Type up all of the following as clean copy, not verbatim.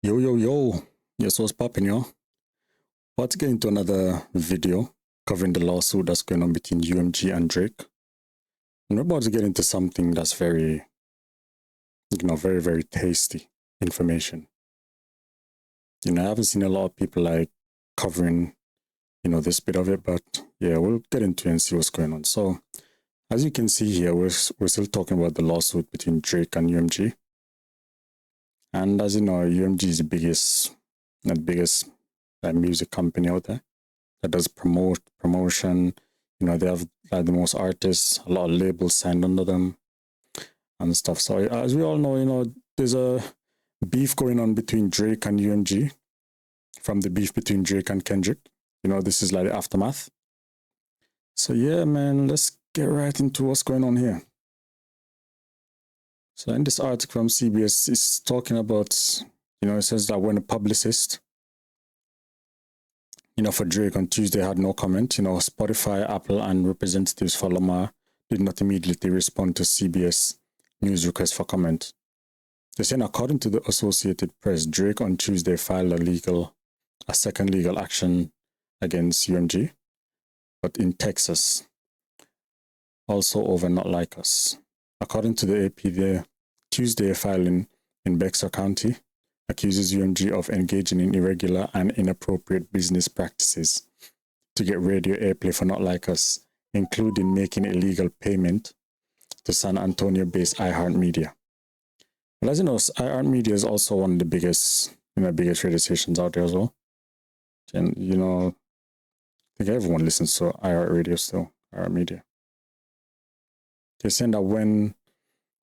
Yo, yo, yo. Yes, what's popping, yo? About to get into another video covering the lawsuit that's going on between UMG and Drake. And we're about to get into something that's very, very, very tasty information. I haven't seen a lot of people like covering, this bit of it, but yeah, we'll get into it and see what's going on. So, as you can see here, we're still talking about the lawsuit between Drake and UMG. And as you know, UMG is the biggest music company out there that does promotion. They have like the most artists, a lot of labels signed under them and stuff. So as we all know, there's a beef going on between Drake and UMG from the beef between Drake and Kendrick. This is like the aftermath. So yeah, man, let's get right into what's going on here. So in this article from CBS, it's talking about, it says that when a publicist, for Drake on Tuesday had no comment, Spotify, Apple, and representatives for Lamar did not immediately respond to CBS News request for comment. They're saying, according to the Associated Press, Drake on Tuesday filed a second legal action against UMG, but in Texas, also over Not Like Us. According to the AP, the Tuesday filing in Bexar County accuses UMG of engaging in irregular and inappropriate business practices to get radio airplay for Not Like Us, including making illegal payment to San Antonio-based iHeartMedia. Well, as you know, iHeartMedia is also one of the biggest radio stations out there as well. And, I think everyone listens to iHeartRadio still, iHeartMedia. They're saying that when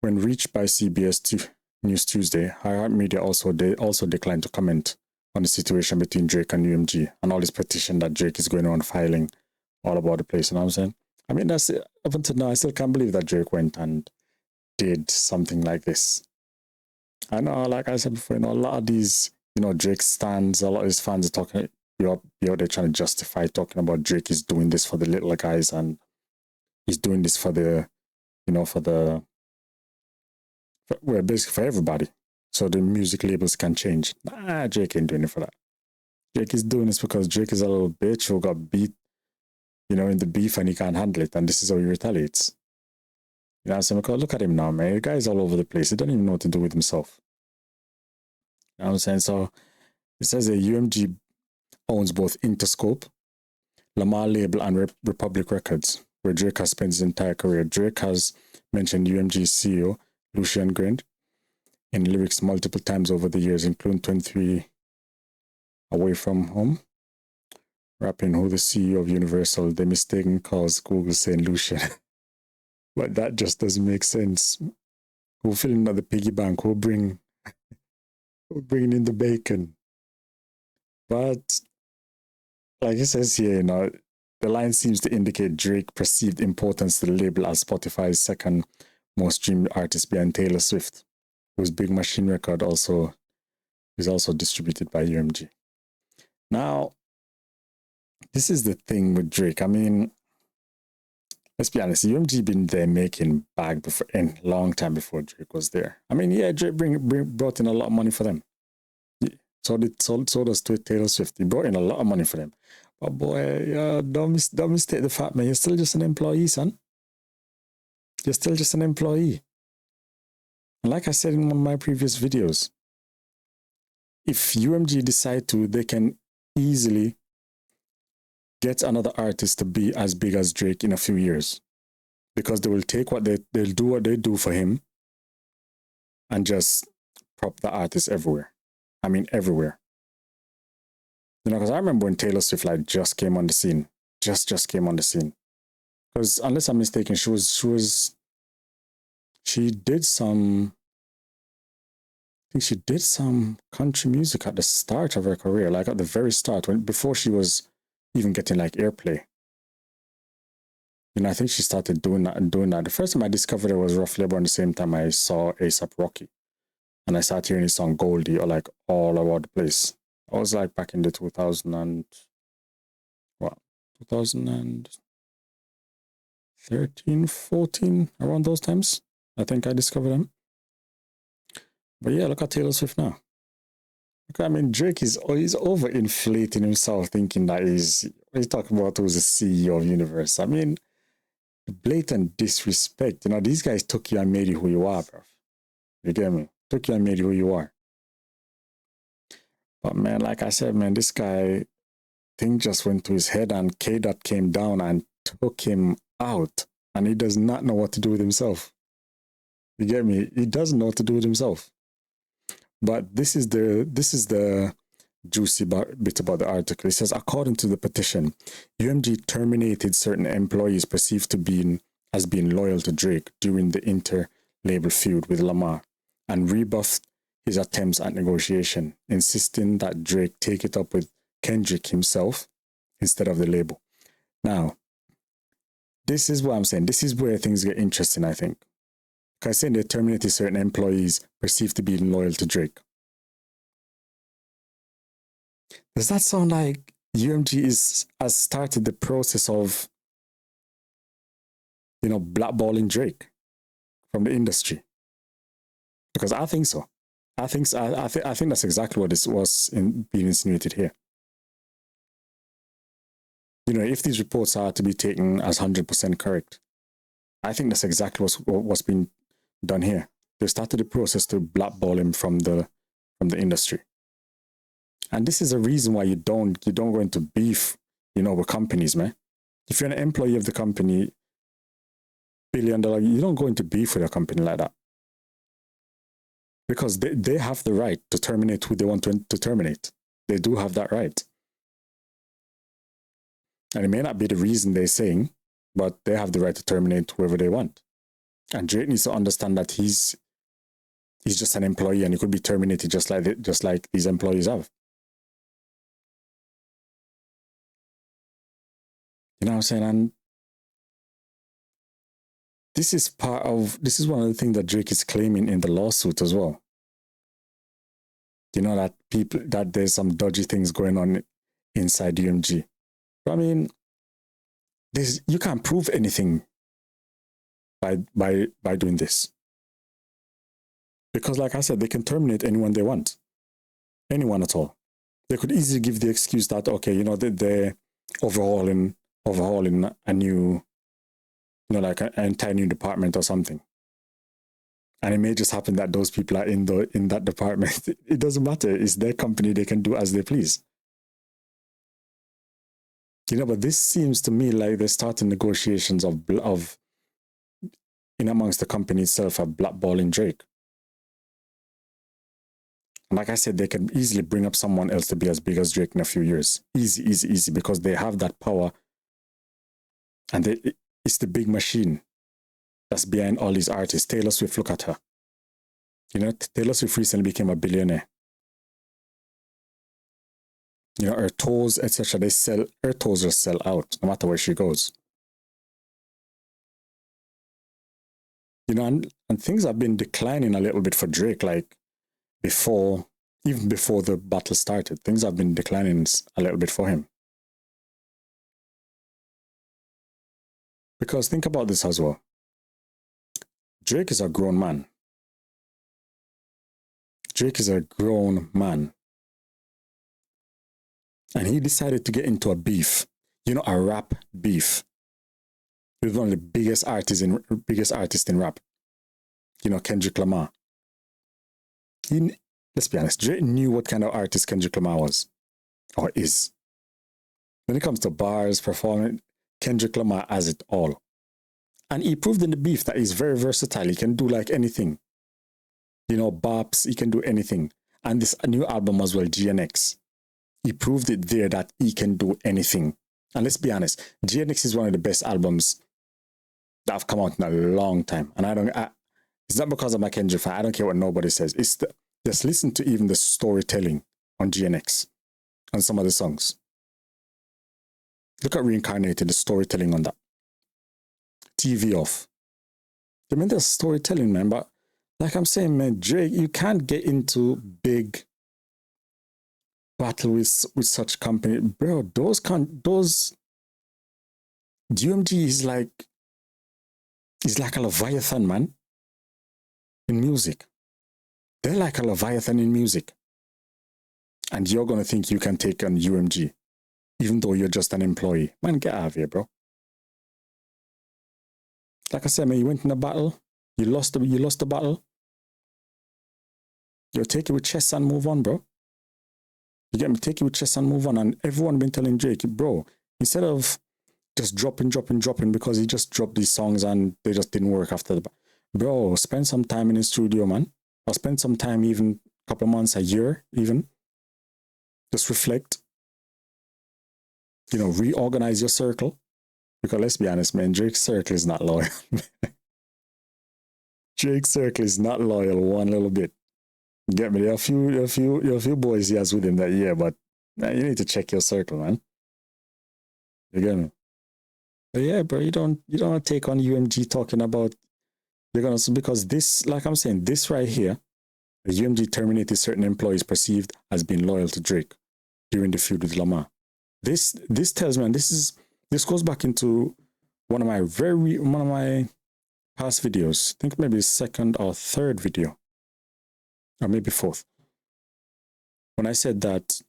reached by CBS News Tuesday, iHeartMedia also declined to comment on the situation between Drake and UMG and all this petition that Drake is going on filing all about the place. You know what I'm saying? I mean, that's it. Up until now, I still can't believe that Drake went and did something like this. I know, like I said before, a lot of these, Drake stands, a lot of his fans are talking, out there trying to justify talking about Drake is doing this for the little guys and he's doing this for the, basically for everybody. So the music labels can change. Nah, Drake ain't doing it for that. Drake is doing this because Drake is a little bitch who got beat, in the beef and he can't handle it. And this is how he retaliates. You know what I'm saying? Because look at him now, man. The guy's all over the place. He doesn't even know what to do with himself. You know what I'm saying? So it says that UMG owns both Interscope, Lamar label, and Republic Records, where Drake has spent his entire career. Drake has mentioned UMG's CEO, Lucian Grand, in lyrics multiple times over the years, including 23 Away From Home, rapping who the CEO of Universal, they mistaken calls Google saying Lucian. But that just doesn't make sense. Who filling at the piggy bank? Who bring in the bacon? But like it says here, the line seems to indicate Drake perceived importance to the label as Spotify's second most streamed artist behind Taylor Swift, whose Big Machine record is also distributed by UMG. Now, this is the thing with Drake. I mean, let's be honest, UMG been there making bag before, in long time before Drake was there. I mean, yeah, Drake brought in a lot of money for them. So does Taylor Swift. He brought in a lot of money for them. But boy, don't mistake the fact, man. You're still just an employee, son. You're still just an employee. And like I said in one of my previous videos, if UMG decide to, they can easily get another artist to be as big as Drake in a few years. Because they will take they'll do what they do for him and just prop the artist everywhere. I mean, everywhere. Because I remember when Taylor Swift just came on the scene. Just came on the scene. Because unless I'm mistaken, she did some country music at the start of her career, like at the very start, before she was even getting airplay. I think she started doing that. The first time I discovered her was roughly about the same time I saw A$AP Rocky. And I started hearing his song Goldie or all about the place. I was back in the 2013, 14, around those times. I think I discovered him. But yeah, look at Taylor Swift now. I mean, Drake is he's overinflating himself, thinking that he's talking about who's the CEO of Universe. I mean, blatant disrespect. You know, these guys took you and made you who you are, bro. You get me? Took you and made you who you are. But man, like I said, man, this guy thing just went to his head, and K Dot came down and took him out, and he does not know what to do with himself. You get me? He doesn't know what to do with himself. But this is the juicy bit about the article. It says, according to the petition, UMG terminated certain employees perceived to be as being loyal to Drake during the inter-label feud with Lamar, and rebuffed his attempts at negotiation, insisting that Drake take it up with Kendrick himself instead of the label. Now, this is what I'm saying. This is where things get interesting, I think. Because saying they terminated certain employees perceived to be loyal to Drake. Does that sound like UMG has started the process of, you know, blackballing Drake from the industry? Because I think so. I think that's exactly what was being insinuated here. You know, if these reports are to be taken as 100% correct, I think that's exactly what's being done here. They started the process to blackball him from the industry. And this is a reason why you don't go into beef, you know, with companies, man. If you're an employee of the company, $1 billion, you don't go into beef with a company like that. Because they have the right to terminate who they want to terminate. They do have that right. And it may not be the reason they're saying, but they have the right to terminate whoever they want. And Drake needs to understand that he's just an employee, and he could be terminated just like these employees have. You know what I'm saying? And this is one of the things that Drake is claiming in the lawsuit as well. You know, that there's some dodgy things going on inside UMG. I mean, you can't prove anything by doing this. Because like I said, they can terminate anyone they want. Anyone at all. They could easily give the excuse that, okay, you know, they're overhauling a new, you know, like an entire new department or something. And it may just happen that those people are in that department. It doesn't matter. It's their company. They can do as they please. You know, but this seems to me like they're starting negotiations of in amongst the company itself of blackballing Drake. And like I said, they can easily bring up someone else to be as big as Drake in a few years. Easy, because they have that power. And it's the big machine that's behind all these artists. Taylor Swift, look at her. You know, Taylor Swift recently became a billionaire. You know, her tours, etc. Her tours just sell out no matter where she goes. You know, and things have been declining a little bit for Drake, like even before the battle started. Things have been declining a little bit for him. Because think about this as well. Drake is a grown man. Drake is a grown man. And he decided to get into a beef, you know, a rap beef. He was one of the biggest artists in rap. You know, Kendrick Lamar. Let's be honest, Drake knew what kind of artist Kendrick Lamar was, or is. When it comes to bars, performing, Kendrick Lamar has it all. And he proved in the beef that he's very versatile. He can do like anything. You know, bops, he can do anything. And this new album as well, GNX. He proved it there that he can do anything. And let's be honest, GNX is one of the best albums that have come out in a long time. And it's not because I'm a Kendrick fan. I don't care what nobody says. Just listen to even the storytelling on GNX on some of the songs. Look at Reincarnated, the storytelling on that. TV Off. I mean, there's storytelling, man. But like I'm saying, man, Drake, you can't get into big battle with such company. Bro, UMG is like a Leviathan, man, in music. They're like a Leviathan in music. And you're going to think you can take on UMG, even though you're just an employee. Man, get out of here, bro. Like I said, man, you went in a battle, you lost the battle. You take it with chest and move on, bro. You get me? Take it with chest and move on. And everyone been telling Drake, bro, instead of just dropping because he just dropped these songs and they just didn't work after the bro, spend some time in the studio, man. Or spend some time, even a couple of months, a year, even. Just reflect. You know, reorganize your circle. Because let's be honest, man, Drake's circle is not loyal. Drake's circle is not loyal one little bit. You get me? There are a few boys he has with him that year, but man, you need to check your circle, man. You get me? But yeah, bro, you don't want to take on UMG talking about you're gonna, because this, like I'm saying, this right here, the UMG terminated certain employees perceived as being loyal to Drake during the feud with Lamar. This tells me, and this goes back into one of my past videos. I think maybe second or third video, or maybe fourth, when I said that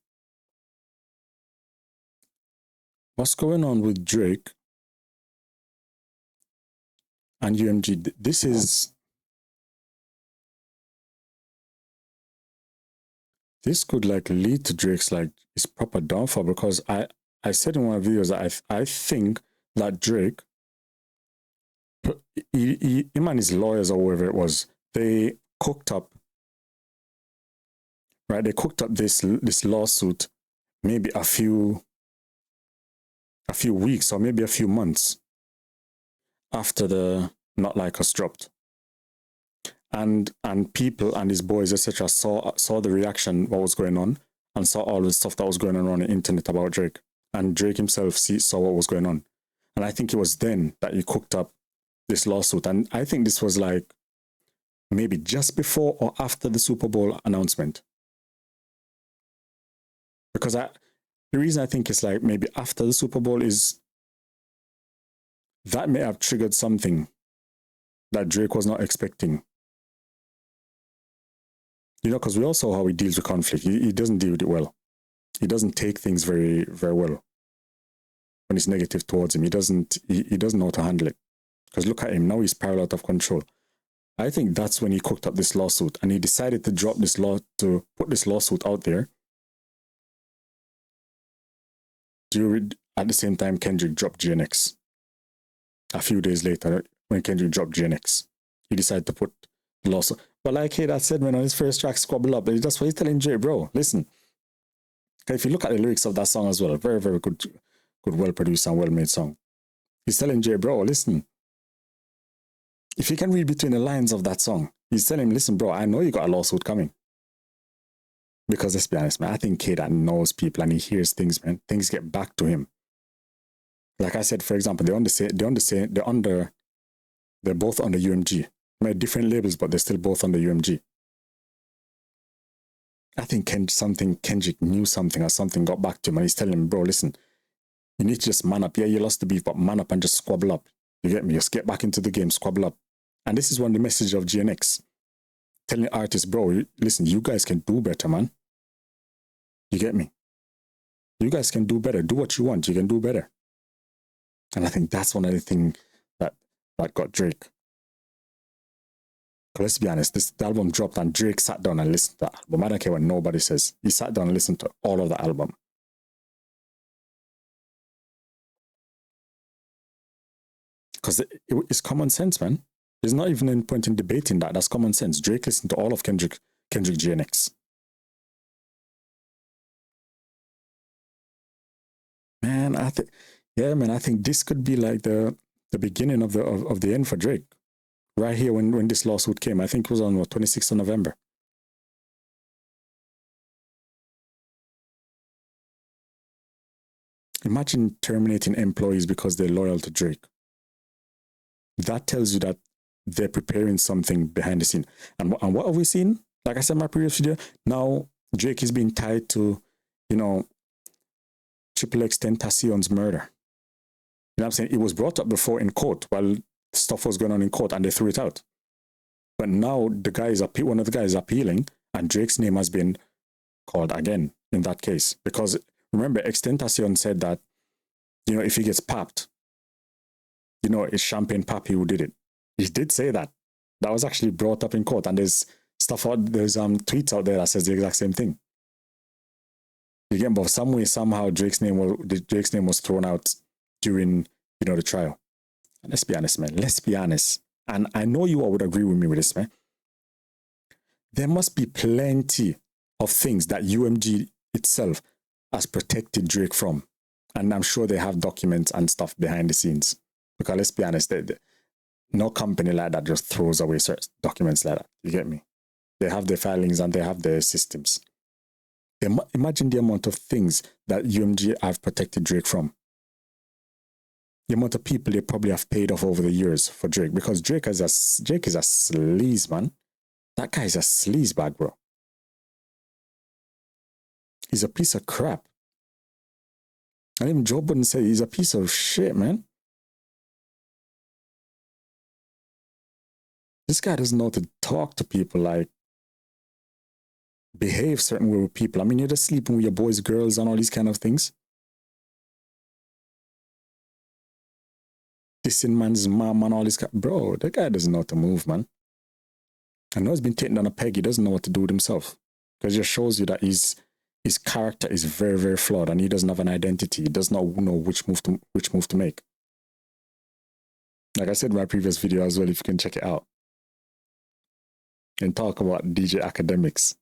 what's going on with Drake and UMG, this could like lead to Drake's like his proper downfall, because I said in one of the videos that I think that Drake, him and his lawyers or whoever it was, they cooked up, right? They cooked up this lawsuit maybe a few weeks or maybe a few months after the Not Like Us dropped. And people and his boys, etc., saw the reaction, what was going on, and saw all the stuff that was going on the internet about Drake. And Drake himself saw what was going on. And I think it was then that he cooked up this lawsuit. And I think this was like maybe just before or after the Super Bowl announcement. Because the reason I think it's like maybe after the Super Bowl is that may have triggered something that Drake was not expecting. You know, because we all saw how he deals with conflict. He doesn't deal with it well. He doesn't take things very, very well when it's negative towards him. He doesn't know how to handle it. Because look at him, now he's spiraled out of control. I think that's when he cooked up this lawsuit, and he decided to put this lawsuit out there. At the same time, Kendrick dropped GNX. A few days later, when Kendrick dropped GNX, he decided to put the lawsuit. But like K-Dot said, man, on his first track, Squabble Up, that's what he's telling Jay, bro, listen. If you look at the lyrics of that song as well, very, very good, well-produced and well-made song. He's telling Jay, bro, listen. If you can read between the lines of that song, he's telling him, listen, bro, I know you got a lawsuit coming. Because let's be honest, man, I think K-Dot knows people and he hears things, man. Things get back to him. Like I said, for example, they're both under UMG. They're different labels, but they're still both under UMG. I think Kendrick knew something, or something got back to him, and he's telling him, bro, listen, you need to just man up. Yeah, you lost the beef, but man up and just squabble up. You get me? Just get back into the game, squabble up. And this is one of the messages of GNX. Telling artists, bro, listen, you guys can do better, man. You get me? You guys can do better. Do what you want. You can do better. And I think that's one of the things that got Drake. Let's be honest, the album dropped and Drake sat down and listened to the album. I don't care what nobody says. He sat down and listened to all of the album. Because it's common sense, man. There's not even any point in debating that. That's common sense. Drake listened to all of Kendrick GNX. Man, I think this could be like the beginning of the end for Drake. Right here when this lawsuit came. I think it was on 26th of November. Imagine terminating employees because they're loyal to Drake. That tells you that they're preparing something behind the scene. And what have we seen? Like I said in my previous video, now Drake is being tied to, Triple X Tentacion's murder. You know what I'm saying? It was brought up before in court while stuff was going on in court and they threw it out. But now one of the guys is appealing and Drake's name has been called again. in that case. Because remember, Extentacion said that, you know, if he gets popped, you know, it's Champagne Papi who did it. He did say that. That was actually brought up in court, and there's stuff out, there's tweets out there that says the exact same thing. Again, but some way, somehow, Drake's name was thrown out during, you know, the trial. And let's be honest, man. Let's be honest. And I know you all would agree with me with this, man. There must be plenty of things that UMG itself has protected Drake from. And I'm sure they have documents and stuff behind the scenes. Because let's be honest, no company like that just throws away certain documents like that. You get me? They have their filings and they have their systems. Imagine the amount of things that UMG have protected Drake from. The amount of people they probably have paid off over the years for Drake. Because Drake is a sleaze, man. That guy is a sleaze bag, bro. He's a piece of crap. And even Joe Budden said he's a piece of shit, man. This guy doesn't know how to talk to people, like behave certain way with people. I mean, you're just sleeping with your boys, girls, and all these kind of things. Dissing man's mom and all this. Bro, that guy doesn't know how to move, man. I know he's been taken down a peg. He doesn't know what to do with himself. Because it just shows you that his character is very, very flawed, and he doesn't have an identity. He does not know which move to make. Like I said in my previous video as well, if you can check it out. And talk about DJ Academics.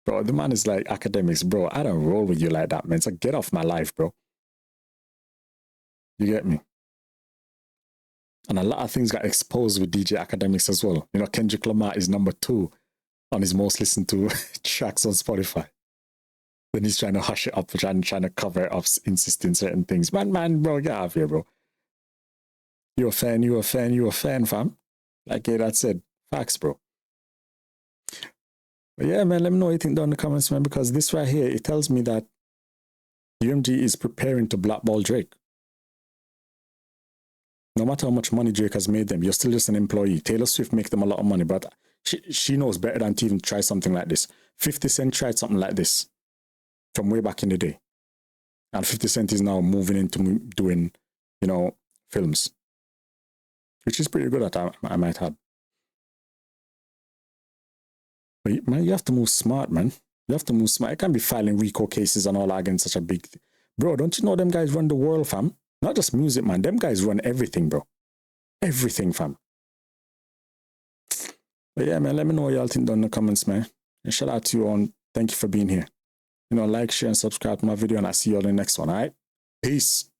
Bro, the man is like, Academics, bro, I don't roll with you like that, man. So get off my life, bro. You get me? And a lot of things got exposed with DJ Academics as well. You know, Kendrick Lamar is number 2 on his most listened to tracks on Spotify. Then he's trying to hush it up, trying to cover it up, insisting certain things. Man, bro, get out of here, bro. You a fan, fam. Like that said, facts, bro. But yeah, man, let me know what you think down in the comments, man, because this right here, it tells me that UMG is preparing to blackball Drake. No matter how much money Drake has made them, you're still just an employee. Taylor Swift makes them a lot of money, but she knows better than to even try something like this. 50 Cent tried something like this from way back in the day. And 50 Cent is now moving into doing, you know, films. Which is pretty good at I might add. But man, you have to move smart, man. You have to move smart. You can't be filing RICO cases and all that against such a big thing. Bro, don't you know them guys run the world, fam? Not just music, man. Them guys run everything, bro. Everything, fam. But yeah, man, let me know what y'all think down in the comments, man. And shout out to you all. Thank you for being here. You know, like, share, and subscribe to my video, and I'll see you all in the next one, all right? Peace.